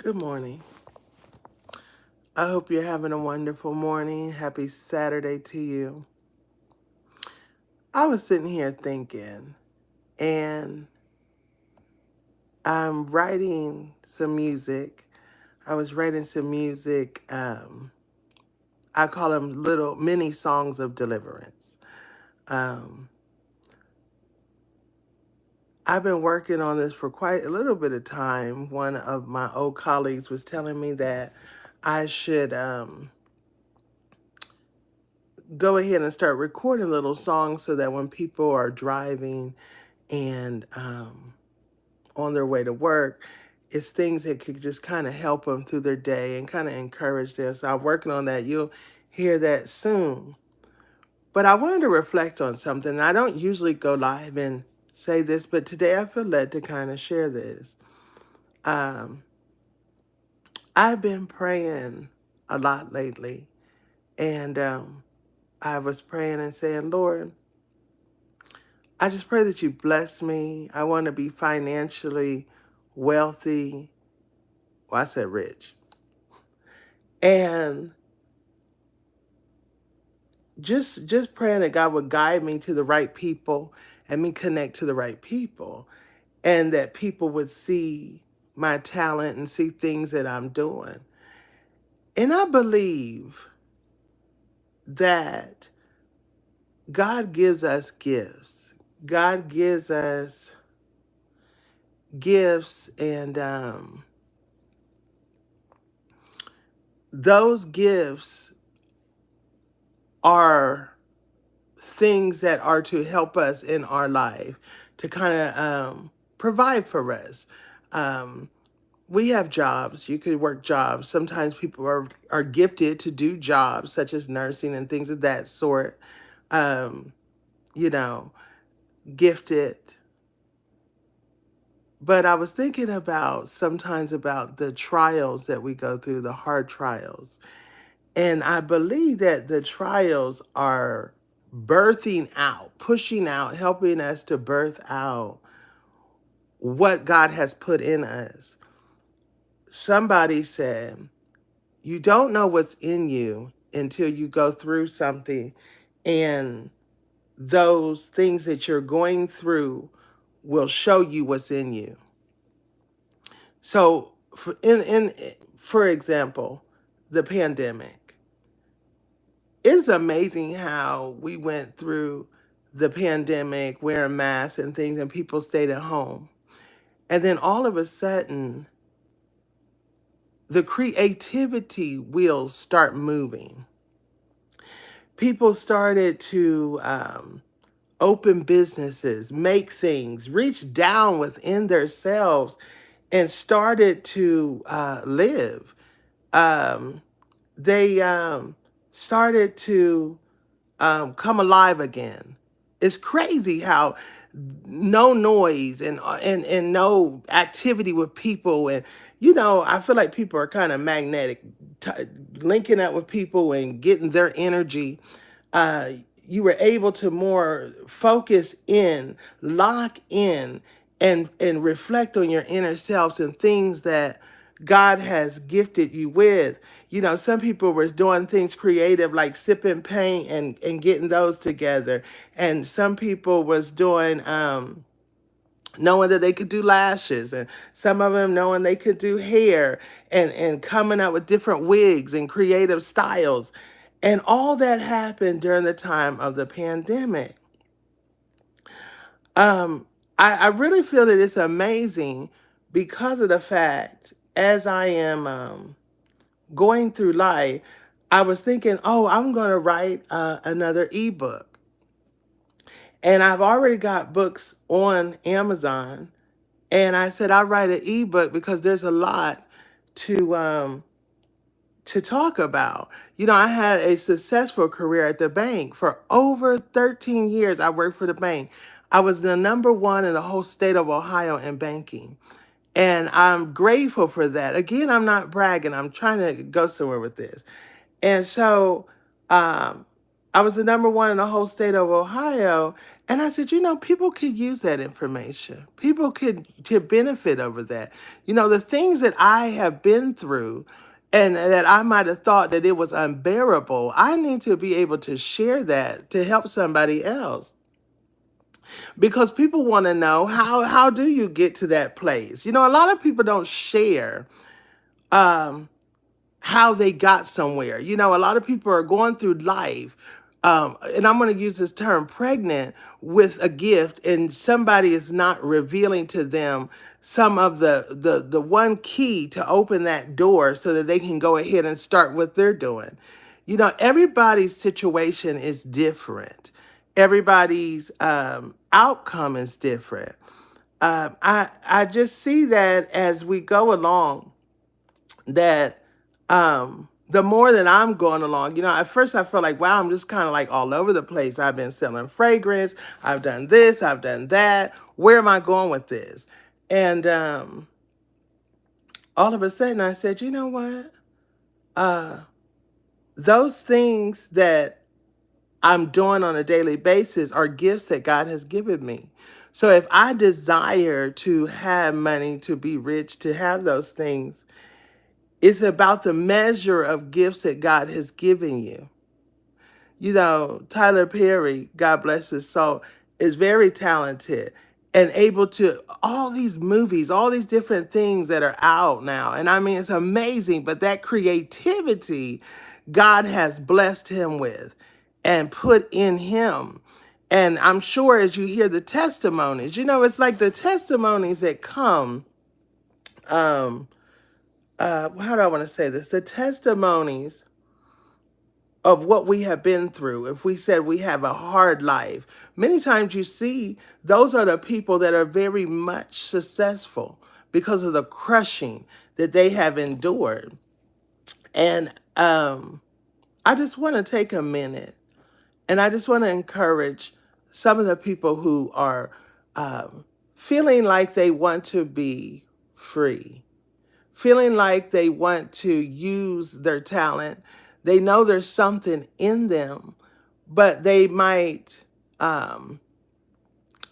Good morning. I hope you're having a wonderful morning. Happy Saturday to you. I was sitting here thinking, and I'm writing some music. I was writing some music. I call them little mini songs of deliverance. Um, I've been working on this for quite a little bit of time. One of my old colleagues was telling me that I should go ahead and start recording little songs so that when people are driving and on their way to work, it's things that could just kind of help them through their day and kind of encourage them. So I'm working on that. You'll hear that soon. But I wanted to reflect on something. I don't usually go live and say this, but today I feel led to kind of share this. Um, I've been praying a lot lately, and I was praying and saying, Lord, I just pray that you bless me. I want to be financially wealthy. Well, I said rich. And just praying that God would guide me to the right people and me connect to the right people, and that people would see my talent and see things that I'm doing. And I believe that God gives us gifts. God gives us gifts, and those gifts are things that are to help us in our life, to kind of provide for us. Um, we have jobs. You could work jobs. Sometimes people are gifted to do jobs such as nursing and things of that sort. Um, you know, gifted. But I was thinking about sometimes about the trials that we go through, the hard trials. And I believe that the trials are birthing out, pushing out, helping us to birth out what God has put in us. Somebody said, you don't know what's in you until you go through something, and those things that you're going through will show you what's in you. So, for example, the pandemic. It's amazing how we went through the pandemic wearing masks and things, and people stayed at home. And then all of a sudden, the creativity wheels start moving. People started to open businesses, make things, reach down within themselves, and started to live. Um, they started to come alive again. It's crazy how no noise and no activity with people, and I feel like people are kind of magnetic, t- linking up with people and getting their energy. uh, you were able to more focus in, lock in, and reflect on your inner selves and things that God has gifted you with. Some people were doing things creative like sipping paint and getting those together. And some people was doing knowing that they could do lashes, and some of them knowing they could do hair, and coming up with different wigs and creative styles. And all that happened during the time of the pandemic. Um, I really feel that it's amazing because of the fact, as I am going through life, I was thinking, oh, I'm going to write another ebook. And I've already got books on Amazon. And I said, I'll write an ebook because there's a lot to talk about. I had a successful career at the bank for over 13 years. I worked for the bank. I was the number one in the whole state of Ohio in banking. And I'm grateful for that. Again, I'm not bragging. I'm trying to go somewhere with this. And so um, I was the number one in the whole state of Ohio. And I said, people could use that information. People could benefit over that. The things that I have been through and that I might have thought that it was unbearable, I need to be able to share that to help somebody else. Because people want to know, how do you get to that place? A lot of people don't share um, how they got somewhere. A lot of people are going through life, and I'm going to use this term, pregnant with a gift, and somebody is not revealing to them some of the one key to open that door so that they can go ahead and start what they're doing. Everybody's situation is different. Everybody's outcome is different. I just see that as we go along, that the more that I'm going along, at first I felt like, wow, I'm just kind of like all over the place. I've been selling fragrance. I've done this. I've done that. Where am I going with this? And all of a sudden I said, you know what? Those things that I'm doing on a daily basis are gifts that God has given me. So if I desire to have money, to be rich, to have those things, it's about the measure of gifts that God has given you. Tyler Perry, God bless his soul, is very talented and able to, all these movies, all these different things that are out now. And I mean, it's amazing, but that creativity God has blessed him with and put in him. And I'm sure as you hear the testimonies, it's like the testimonies that come, how do I want to say this? The testimonies of what we have been through. If we said we have a hard life, many times you see those are the people that are very much successful because of the crushing that they have endured. And I just want to take a minute and I just want to encourage some of the people who are feeling like they want to be free, feeling like they want to use their talent. They know there's something in them, but they might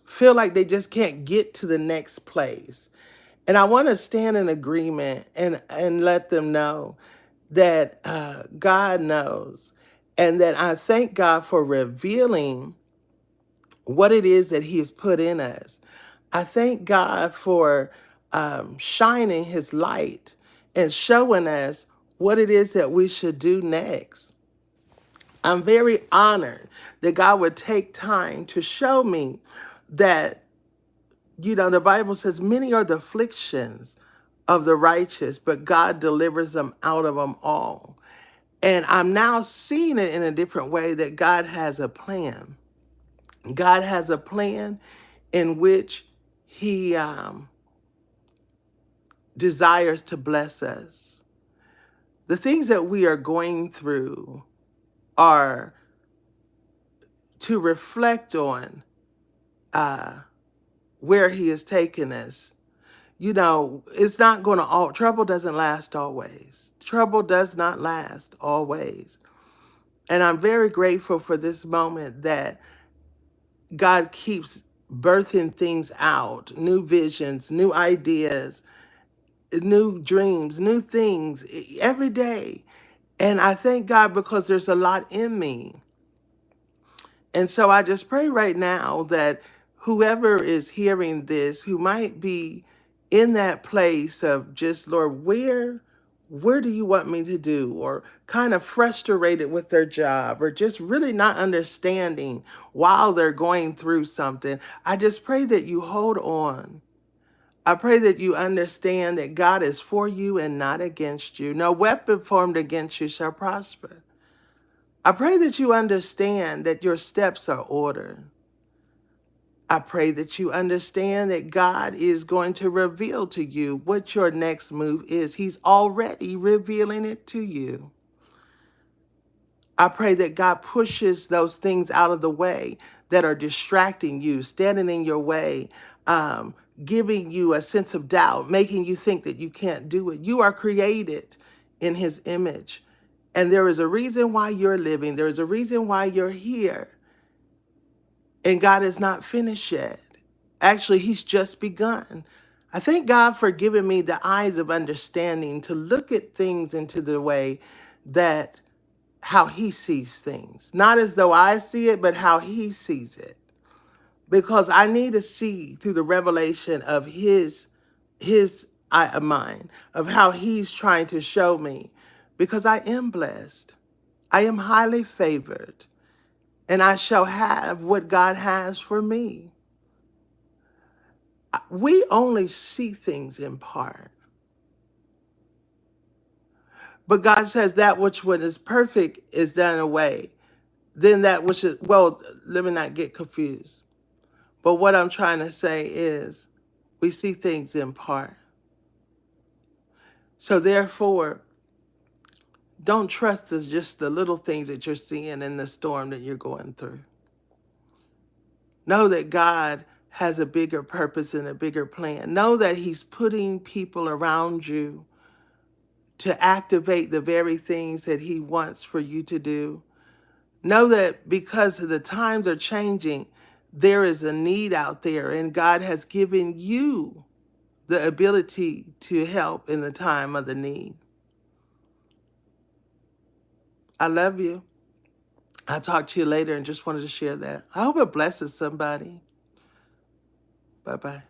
feel like they just can't get to the next place. And I want to stand in agreement and let them know that God knows, and that I thank God for revealing what it is that He has put in us. I thank God for shining His light and showing us what it is that we should do next. I'm very honored that God would take time to show me that, the Bible says many are the afflictions of the righteous, but God delivers them out of them all. And I'm now seeing it in a different way, that God has a plan. God has a plan in which He desires to bless us. The things that we are going through are to reflect on where He has taken us. It's not going to, trouble doesn't last always. Trouble does not last always. And I'm very grateful for this moment that God keeps birthing things out, new visions, new ideas, new dreams, new things every day. And I thank God because there's a lot in me. And so I just pray right now that whoever is hearing this, who might be in that place of just, Lord, where do you want me to do? Or kind of frustrated with their job, or just really not understanding while they're going through something. I just pray that you hold on. I pray that you understand that God is for you and not against you. No weapon formed against you shall prosper. I pray that you understand that your steps are ordered. I pray that you understand that God is going to reveal to you what your next move is. He's already revealing it to you. I pray that God pushes those things out of the way that are distracting you, standing in your way, giving you a sense of doubt, making you think that you can't do it. You are created in His image. And there is a reason why you're living. There is a reason why you're here. And God is not finished yet. Actually, he's just begun. I thank God for giving me the eyes of understanding to look at things into the way that how he sees things. Not as though I see it, but how he sees it. Because I need to see through the revelation of his eye of mine, of how he's trying to show me. Because I am blessed. I am highly favored. And I shall have what God has for me. We only see things in part. But God says that which what is perfect is done away. Then that which is, well, let me not get confused. But what I'm trying to say is we see things in part. So therefore, don't trust us just the little things that you're seeing in the storm that you're going through. Know that God has a bigger purpose and a bigger plan. Know that he's putting people around you to activate the very things that he wants for you to do. Know that because the times are changing, there is a need out there, and God has given you the ability to help in the time of the need. I love you. I'll talk to you later and just wanted to share that. I hope it blesses somebody. Bye-bye.